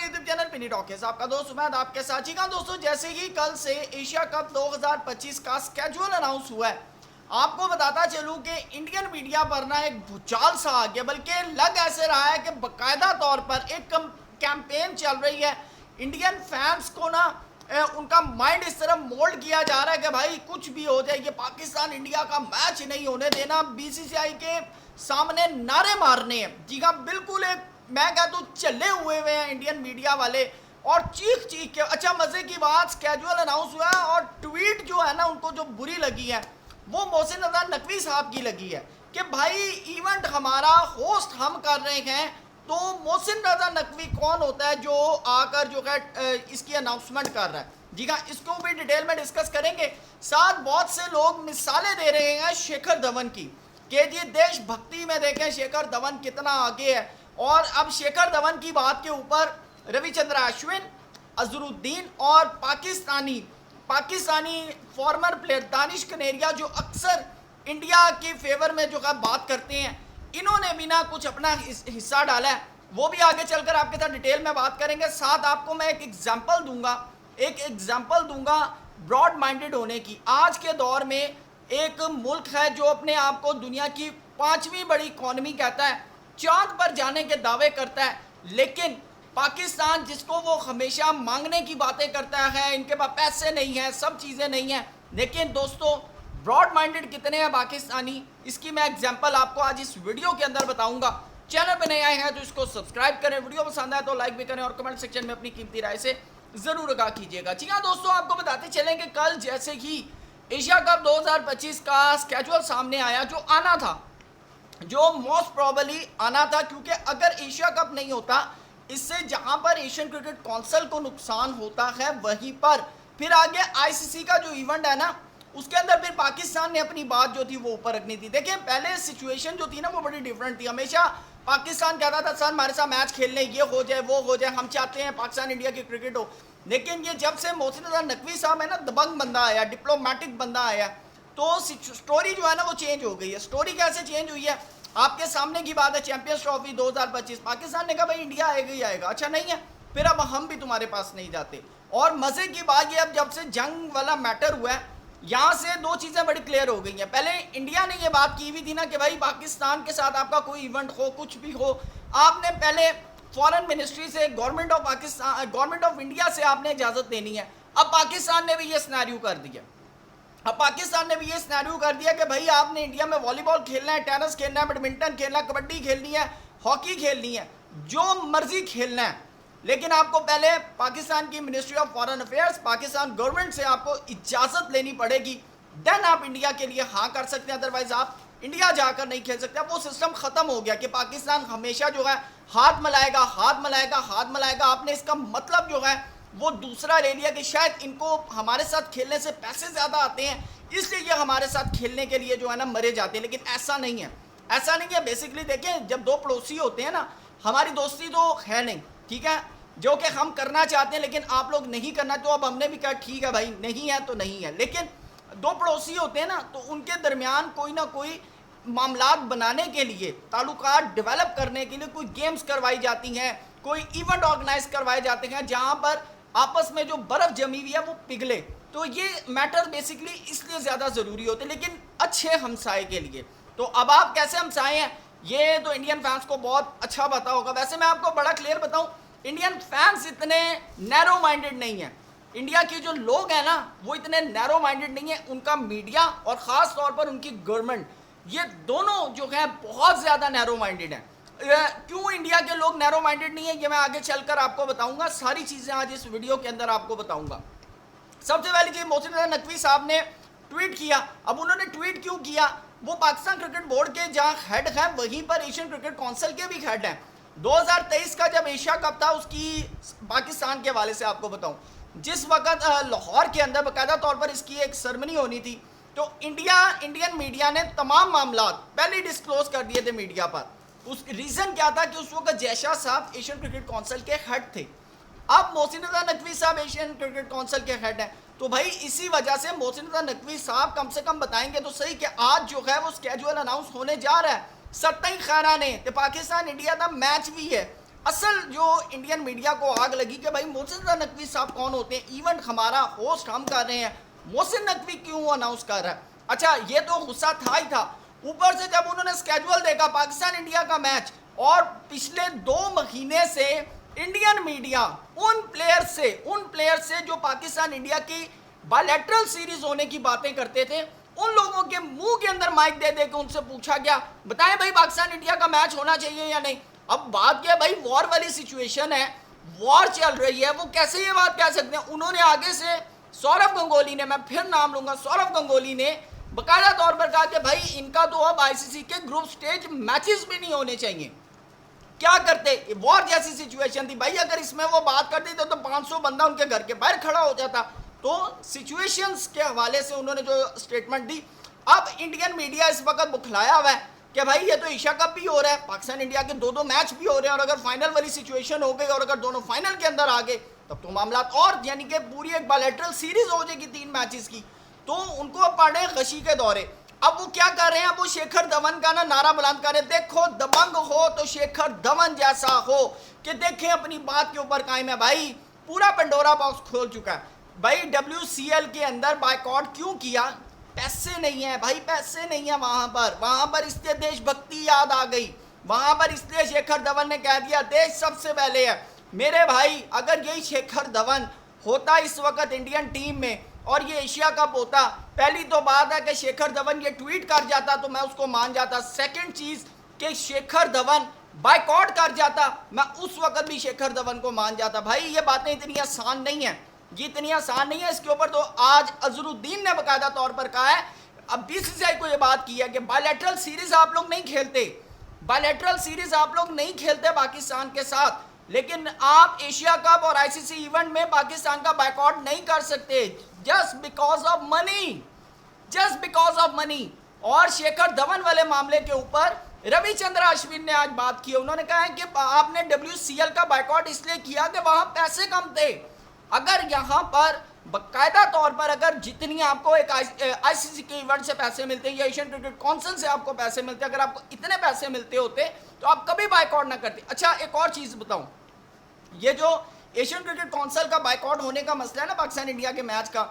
YouTube channel पिनी talkies, आपका दोस्त उमैद आपके साथ। जी हाँ दोस्तों, जैसे ही कल से एशिया कप 2025 का स्केड्यूल अनाउंस हुआ है, आपको बताता चलूं कि इंडियन मीडिया पर ना एक भूचाल सा आ गया, बल्कि लग ऐसे रहा है कि बाकायदा तौर पर एक कैंपेन चल रही है। इंडियन फैंस को ना उनका माइंड इस तरह मोल्ड किया जा रहा है कि भाई कुछ भी हो जाए, ये पाकिस्तान इंडिया का मैच नहीं होने देना, बीसीसीआई के सामने नारे मारने हैं। जी हाँ, बिल्कुल एक मैं कहता हूँ चले हुए हैं इंडियन मीडिया वाले, और चीख चीख के। अच्छा, मजे की बात, स्केड्यूल अनाउंस हुआ है और ट्वीट जो है ना उनको जो बुरी लगी है वो मोहसिन रजा नकवी साहब की लगी है कि भाई इवेंट हमारा होस्ट हम कर रहे हैं, तो मोहसिन रजा नकवी कौन होता है जो आकर जो है इसकी अनाउंसमेंट कर रहा है। जी हाँ, इसको भी डिटेल में डिस्कस करेंगे। साथ बहुत से लोग मिसालें दे रहे हैं शेखर धवन की कि जी देशभक्ति में देखें शेखर धवन कितना आगे है। और अब शेखर धवन की बात के ऊपर रविचंद्र अश्विन, अजहरुद्दीन और पाकिस्तानी फॉर्मर प्लेयर दानिश कनेरिया जो अक्सर इंडिया के फेवर में जो है बात करते हैं, इन्होंने भी ना कुछ अपना हिस्सा डाला है। वो भी आगे चलकर आपके साथ डिटेल में बात करेंगे। साथ आपको मैं एक एग्जांपल दूंगा ब्रॉड माइंडेड होने की। आज के दौर में एक मुल्क है जो अपने आप को दुनिया की 5वीं बड़ी इकॉनमी कहता है, चांद पर जाने के दावे करता है, लेकिन पाकिस्तान जिसको वो हमेशा मांगने की बातें करता है, इनके पास पैसे नहीं है, सब चीज़ें नहीं हैं, लेकिन दोस्तों ब्रॉड माइंडेड कितने हैं पाकिस्तानी, इसकी मैं एग्जांपल आपको आज इस वीडियो के अंदर बताऊंगा। चैनल पर नए आए हैं तो इसको सब्सक्राइब करें, वीडियो पसंद आए तो लाइक भी करें और कमेंट सेक्शन में अपनी कीमती राय से ज़रूर आगाह कीजिएगा। जी हाँ दोस्तों, आपको बताते चलें कि कल जैसे ही एशिया कप 2025 का स्केड्यूल सामने आया, जो आना था, जो मोस्ट प्रोबेबली आना था, क्योंकि अगर एशिया कप नहीं होता, इससे जहां पर एशियन क्रिकेट काउंसिल को नुकसान होता है, वहीं पर फिर आगे आईसीसी का जो इवेंट है ना, उसके अंदर फिर पाकिस्तान ने अपनी बात जो थी वो ऊपर रखनी थी। देखिए पहले सिचुएशन जो थी ना वो बड़ी डिफरेंट थी। हमेशा पाकिस्तान कहता था सर हमारे साथ मैच खेलने, ये हो जाए वो हो जाए, हम चाहते हैं पाकिस्तान इंडिया की क्रिकेट हो। लेकिन ये जब से मोहसिन रजा नकवी साहब है ना, दबंग बंदा आया, डिप्लोमेटिक बंदा आया, तो स्टोरी जो है ना वो चेंज हो गई है। स्टोरी कैसे चेंज हुई है, आपके सामने की बात है। चैंपियंस ट्रॉफी 2025 पाकिस्तान ने कहा भाई इंडिया आएगा ही आएगा, अच्छा नहीं है, फिर अब हम भी तुम्हारे पास नहीं जाते। और मजे की बात ये, अब जब से जंग वाला मैटर हुआ है, यहाँ से दो चीज़ें बड़ी क्लियर हो गई हैं। पहले इंडिया ने ये बात की हुई थी ना कि भाई पाकिस्तान के साथ आपका कोई इवेंट हो, कुछ भी हो, आपने पहले फॉरेन मिनिस्ट्री से, गवर्नमेंट ऑफ इंडिया से आपने इजाज़त लेनी है। अब पाकिस्तान ने भी ये सिनेरियो कर दिया। अब पाकिस्तान ने भी ये सिनेरियो कर दिया कि भाई आपने इंडिया में वॉलीबॉल खेलना है, टेनिस खेलना है, बैडमिंटन खेलना है, कबड्डी खेलनी है, हॉकी खेलनी है, जो मर्जी खेलना है, लेकिन आपको पहले पाकिस्तान की ministry of foreign affairs, Pakistan government से आपको इजाज़त लेनी पड़ेगी, देन आप इंडिया के लिए हाँ कर सकते हैं, अदरवाइज आप इंडिया जाकर नहीं खेल सकते। वो सिस्टम ख़त्म हो गया कि पाकिस्तान हमेशा जो है हाथ मिलाएगा, हाथ मिलाएगा, हाथ मिलाएगा। आपने इसका मतलब जो है वो दूसरा ले लिया कि शायद इनको हमारे साथ खेलने से पैसे ज़्यादा आते हैं, इसलिए ये हमारे साथ खेलने के लिए जो है ना मरे जाते हैं। लेकिन ऐसा नहीं है, ऐसा नहीं है। बेसिकली देखें, जब दो पड़ोसी होते हैं ना, हमारी दोस्ती तो है नहीं, ठीक है, जो कि हम करना चाहते हैं लेकिन आप लोग नहीं करना, तो अब हमने भी कहा ठीक है भाई, नहीं है तो नहीं है। लेकिन दो पड़ोसी होते हैं ना, तो उनके दरमियान कोई ना कोई मामलात बनाने के लिए, ताल्लुकात डेवलप करने के लिए कोई गेम्स करवाई जाती हैं, कोई इवेंट ऑर्गेनाइज करवाए जाते हैं, जहाँ पर आपस में जो बर्फ़ जमी हुई है वो पिघले। तो ये मैटर बेसिकली इसलिए ज़्यादा ज़रूरी होते हैं, लेकिन अच्छे हमसाए के लिए। तो अब आप कैसे हमसाए हैं ये तो इंडियन फैंस को बहुत अच्छा पता होगा। वैसे मैं आपको बड़ा क्लियर बताऊं, इंडियन फैंस इतने नैरो माइंडेड नहीं है। इंडिया के जो लोग हैं ना वो इतने नैरो माइंडेड नहीं है। उनका मीडिया और ख़ास तौर पर उनकी गवर्नमेंट, ये दोनों जो है बहुत ज़्यादा नैरो माइंडेड हैं। क्यों इंडिया के लोग नैरो माइंडेड नहीं है, ये मैं आगे चलकर आपको बताऊंगा। सारी चीज़ें आज इस वीडियो के अंदर आपको बताऊंगा। सबसे पहले जी मोहसिन रजा नकवी साहब ने ट्वीट किया। अब उन्होंने ट्वीट क्यों किया, वो पाकिस्तान क्रिकेट बोर्ड के जहाँ हेड हैं वहीं पर एशियन क्रिकेट काउंसिल के भी हेड हैं। 2023 का जब एशिया कप था, उसकी पाकिस्तान के हवाले से आपको बताऊं, जिस वक्त लाहौर के अंदर बाकायदा तौर पर इसकी एक सेरेमनी होनी थी, तो इंडियन मीडिया ने तमाम मामलात पहले डिस्क्लोज कर दिए थे मीडिया पर। उस रीज़न क्या था कि उस वक्त जयशाह साहब एशियन क्रिकेट काउंसिल के हेड थे। अब मोहसिन रजा नकवी साहब एशियन क्रिकेट काउंसिल के हेड हैं, तो भाई इसी वजह से मोहसिन रजा नकवी साहब कम से कम बताएंगे तो सही कि आज जो है वो स्केड्यूल अनाउंस होने जा रहा है। 27 खाना ने तो पाकिस्तान इंडिया का मैच भी है, असल जो इंडियन मीडिया को आग लगी कि भाई मोहसिन नकवी साहब कौन होते हैं, इवेंट हमारा होस्ट हम कर रहे हैं, मोहसिन नकवी क्यों अनाउंस कर रहा है। अच्छा, ये तो गुस्सा था ही था, ऊपर से जब उन्होंने स्केड्यूल देखा पाकिस्तान इंडिया का मैच, और पिछले 2 महीने से इंडियन मीडिया उन प्लेयर से जो पाकिस्तान इंडिया की बायलैटरल सीरीज होने की बातें करते थे, उन लोगों के मुंह के अंदर माइक दे दे के उनसे पूछा गया, बताएं भाई पाकिस्तान इंडिया का मैच होना चाहिए या नहीं। अब बात क्या, भाई वॉर वाली सिचुएशन है, वॉर चल रही है, वो कैसे ये बात कह सकते हैं। उन्होंने आगे से सौरव गंगोली ने, मैं फिर नाम लूंगा, सौरव गंगोली ने बाकायदा तौर पर कहा कि भाई इनका तो अब आईसीसी के ग्रुप स्टेज मैचेस भी नहीं होने चाहिए। क्या करते, वॉर जैसी सिचुएशन थी भाई, अगर इसमें वो बात करती तो 500 बंदा उनके घर के बाहर खड़ा हो जाता। तो सिचुएशंस के हवाले से उन्होंने जो स्टेटमेंट दी, अब इंडियन मीडिया इस वक्त बुखलाया हुआ है कि भाई ये तो एशिया कप भी हो रहा है, पाकिस्तान इंडिया के 2-2 मैच भी हो रहे हैं, और अगर फाइनल वाली सिचुएशन हो गई और अगर दोनों फाइनल के अंदर आ गए तब तो मामला और, यानी कि पूरी एक बायलैटरल सीरीज हो जाएगी 3 मैचेस की। तो उनको पड़े गशी के दौरे। अब वो क्या कर रहे हैं, वो शेखर धवन का ना नारा बुलंद कर रहे हैं, देखो दबंग हो तो शेखर धवन जैसा हो, कि देखें अपनी बात के ऊपर कायम है। भाई पूरा पंडोरा बॉक्स खोल चुका है। भाई WCL के अंदर बायकॉट क्यों किया, पैसे नहीं है भाई, पैसे नहीं है वहां पर इसलिए देशभक्ति याद आ गई, वहां पर इसलिए शेखर धवन ने कह दिया देश सबसे पहले है। मेरे भाई अगर यही शेखर धवन होता इस वक्त इंडियन टीम में और ये एशिया कप होता, पहली तो बात है कि शेखर धवन ये ट्वीट कर जाता तो मैं उसको मान जाता। सेकंड चीज कि शेखर धवन बायकॉट कर जाता, मैं उस वक्त भी शेखर धवन को मान जाता। भाई ये बातें इतनी आसान नहीं है, ये इतनी आसान नहीं है। इसके ऊपर तो आज अजहरुद्दीन ने बाकायदा तौर पर कहा है, अब BCCI को ये बात की है कि बायलैटरल सीरीज आप लोग नहीं खेलते, बायलैटरल सीरीज आप लोग नहीं खेलते पाकिस्तान के साथ, लेकिन आप एशिया कप और ICC इवेंट में पाकिस्तान का बायकॉट नहीं कर सकते just because of money, just because of money. और शेखर धवन वाले मामले के ऊपर रविचंद्र अश्विन ने आज बात की, उन्होंने कहा है कि आपने WCL का बायकॉट इसलिए किया कि वहां पैसे कम थे। अगर यहाँ पर बाकायदा तौर पर अगर जितनी आपको एक ICC के इवेंट से पैसे मिलते हैं या एशियन क्रिकेट काउंसिल से आपको पैसे मिलते हैं, अगर आपको इतने पैसे मिलते होते तो आप कभी बायकॉट ना करते। अच्छा एक और चीज़ बताऊं, ये जो एशियन क्रिकेट काउंसिल का बायकॉट होने का मसला है ना पाकिस्तान इंडिया के मैच का,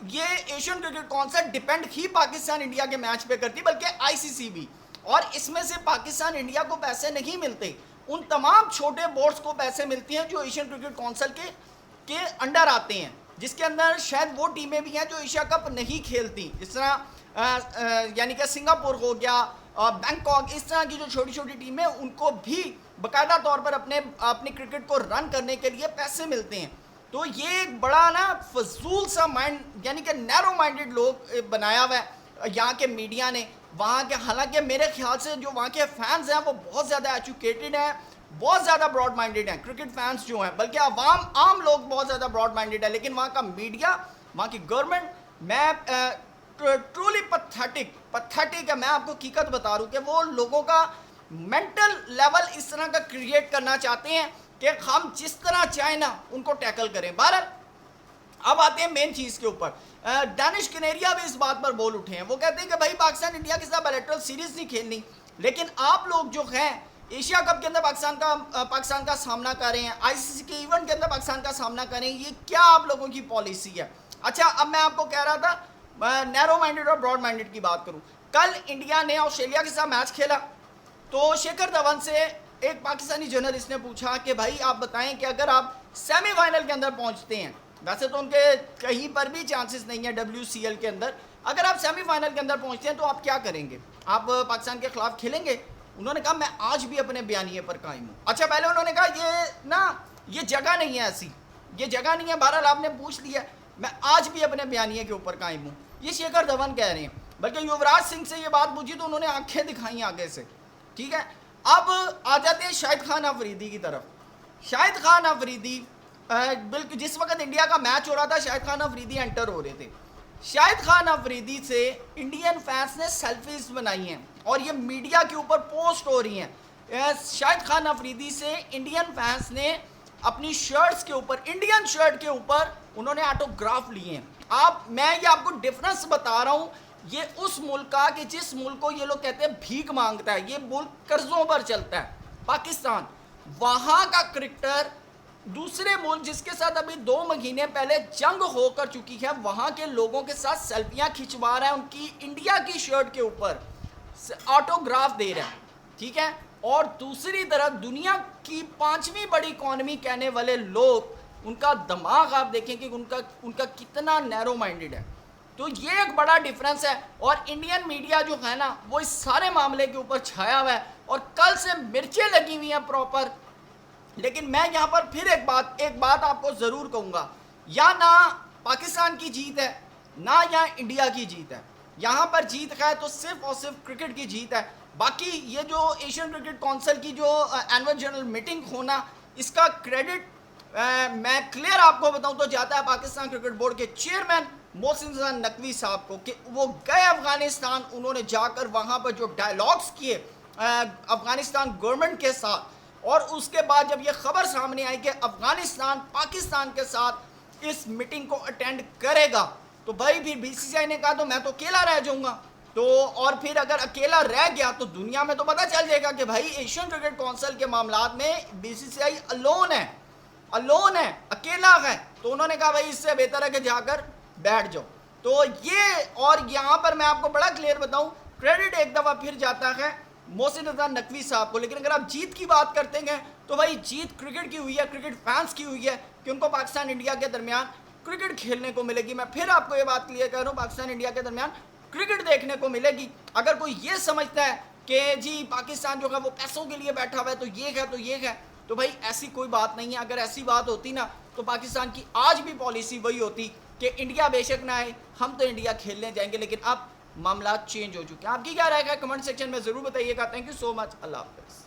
ये एशियन क्रिकेट काउंसिल डिपेंड ही पाकिस्तान इंडिया के मैच पे करती, बल्कि ICC भी। और इसमें से पाकिस्तान इंडिया को पैसे नहीं मिलते, उन तमाम छोटे बोर्ड्स को पैसे मिलती हैं जो एशियन क्रिकेट काउंसिल के अंडर आते हैं, जिसके अंदर शायद वो टीमें भी हैं जो एशिया कप नहीं खेलती, जिस तरह यानी कि सिंगापुर हो गया, बैंकॉक, इस तरह की जो छोटी छोटी टीमें, उनको भी बाकायदा तौर पर अपने क्रिकेट को रन करने के लिए पैसे मिलते हैं। तो ये एक बड़ा ना फजूल सा माइंड, यानी कि नैरो माइंडेड लोग बनाया हुआ है यहाँ के मीडिया ने वहाँ के। हालांकि मेरे ख्याल से जो वहाँ के फैंस हैं वो बहुत ज़्यादा एजुकेटेड हैं, बहुत ज़्यादा ब्रॉड माइंडेड हैं, क्रिकेट फैंस जो हैं, बल्कि आम लोग बहुत ज़्यादा ब्रॉड माइंडेड है। लेकिन वहाँ का मीडिया, वहाँ की गवर्नमेंट, मैं ट्रूली पथेटिक है। मैं आपको हकीकत बता रहा हूँ कि वो लोगों का मेंटल लेवल इस तरह का क्रिएट करना चाहते हैं कि हम जिस तरह चाहें ना उनको टैकल करें। बहरहाल अब आते हैं मेन चीज़ के ऊपर। दानिश कनेरिया भी इस बात पर बोल उठे हैं, वो कहते हैं कि भाई पाकिस्तान इंडिया के साथ बायलैटरल सीरीज नहीं खेलनी, लेकिन आप लोग जो हैं एशिया कप के अंदर पाकिस्तान का सामना कर रहे हैं, ICC के इवेंट के अंदर पाकिस्तान का सामना करें, ये क्या आप लोगों की पॉलिसी है। अच्छा अब मैं आपको कह रहा था नैरो माइंडेड और ब्रॉड माइंडेड की बात करूं, कल इंडिया ने ऑस्ट्रेलिया के साथ मैच खेला तो शेखर धवन से एक पाकिस्तानी जर्नलिस्ट ने पूछा कि भाई आप बताएं कि अगर आप सेमीफाइनल के अंदर पहुंचते हैं, वैसे तो उनके कहीं पर भी चांसेस नहीं है WCL के अंदर, अगर आप सेमीफाइनल के अंदर पहुंचते हैं तो आप क्या करेंगे, आप पाकिस्तान के खिलाफ खेलेंगे। उन्होंने कहा मैं आज भी अपने बयानिए पर कायम हूँ। अच्छा पहले उन्होंने कहा ये जगह नहीं है, ऐसी ये जगह नहीं है, बहरहाल आपने पूछ लिया, मैं आज भी अपने बयानिए के ऊपर कायम हूँ, ये शेखर धवन कह रहे हैं। बल्कि युवराज सिंह से ये बात पूछी तो उन्होंने आंखें दिखाई आगे से। ठीक है, अब आ जाते हैं शाहिद खान अफरीदी की तरफ। शाहिद खान अफरीदी बिल्कुल जिस वक्त इंडिया का मैच हो रहा था शाहिद खान अफरीदी एंटर हो रहे थे। शाहिद खान अफरीदी से इंडियन फैंस ने सेल्फीज बनाई हैं और ये मीडिया के ऊपर पोस्ट हो रही हैं। शाहिद खान अफरीदी से इंडियन फैंस ने अपनी शर्ट्स के ऊपर, इंडियन शर्ट के ऊपर उन्होंने ऑटोग्राफ लिए हैं। मैं ये आपको डिफरेंस बता रहा हूँ, ये उस मुल्क का कि जिस मुल्क को ये लोग कहते हैं भीख मांगता है, ये मुल्क कर्जों पर चलता है, पाकिस्तान। वहां का क्रिकेटर दूसरे मुल्क जिसके साथ अभी 2 महीने पहले जंग होकर चुकी है, वहां के लोगों के साथ सेल्फियां खिंचवा रहा है, उनकी इंडिया की शर्ट के ऊपर ऑटोग्राफ दे रहा है, ठीक है। और दूसरी तरफ दुनिया की 5वीं बड़ी इकॉनमी कहने वाले लोग, उनका दिमाग आप देखें कि उनका कितना नैरो माइंडेड है। तो ये एक बड़ा डिफरेंस है। और इंडियन मीडिया जो है ना, वो इस सारे मामले के ऊपर छाया हुआ है और कल से मिर्चें लगी हुई हैं प्रॉपर। लेकिन मैं यहाँ पर फिर एक बात आपको ज़रूर कहूँगा, या ना पाकिस्तान की जीत है ना या इंडिया की जीत है। यहाँ पर जीत है तो सिर्फ और सिर्फ क्रिकेट की जीत है। बाकी ये जो एशियन क्रिकेट काउंसिल की जो एनुअल जनरल मीटिंग होना, इसका क्रेडिट मैं क्लियर आपको बताऊं तो जाता है पाकिस्तान क्रिकेट बोर्ड के चेयरमैन मोहसिन रज़ा नकवी साहब को, कि वो गए अफगानिस्तान, उन्होंने जाकर वहाँ पर जो डायलॉग्स किए अफगानिस्तान गवर्नमेंट के साथ, और उसके बाद जब ये खबर सामने आई कि अफगानिस्तान पाकिस्तान के साथ इस मीटिंग को अटेंड करेगा, तो भाई फिर बीसीसीआई ने कहा तो मैं तो अकेला रह जाऊंगा। तो और फिर अगर अकेला रह गया तो दुनिया में तो पता चल जाएगा कि भाई एशियन क्रिकेट काउंसिल के मामलात में बीसीसीआई अलोन है, अकेला है। तो उन्होंने कहा भाई इससे बेहतर है कि जाकर बैठ जाओ। तो ये, और यहाँ पर मैं आपको बड़ा क्लियर बताऊं, क्रेडिट एक दफ़ा फिर जाता है मोहसिन रज़ा नकवी साहब को। लेकिन अगर आप जीत की बात करते हैं तो भाई जीत क्रिकेट की हुई है, क्रिकेट फैंस की हुई है कि उनको पाकिस्तान इंडिया के दरमियान क्रिकेट खेलने को मिलेगी। मैं फिर आपको ये बात क्लियर कर रहा हूँ, पाकिस्तान इंडिया के दरमियान क्रिकेट देखने को मिलेगी। अगर कोई ये समझता है कि जी पाकिस्तान जो है वो पैसों के लिए बैठा हुआ है, तो ये है, तो भाई ऐसी कोई बात नहीं है। अगर ऐसी बात होती ना तो पाकिस्तान की आज भी पॉलिसी वही होती कि इंडिया बेशक ना आए, हम तो इंडिया खेलने जाएंगे। लेकिन अब मामला चेंज हो चुके हैं। आपकी क्या राय है कमेंट सेक्शन में ज़रूर बताइएगा। Thank you so much. अल्लाह हाफ़िज़।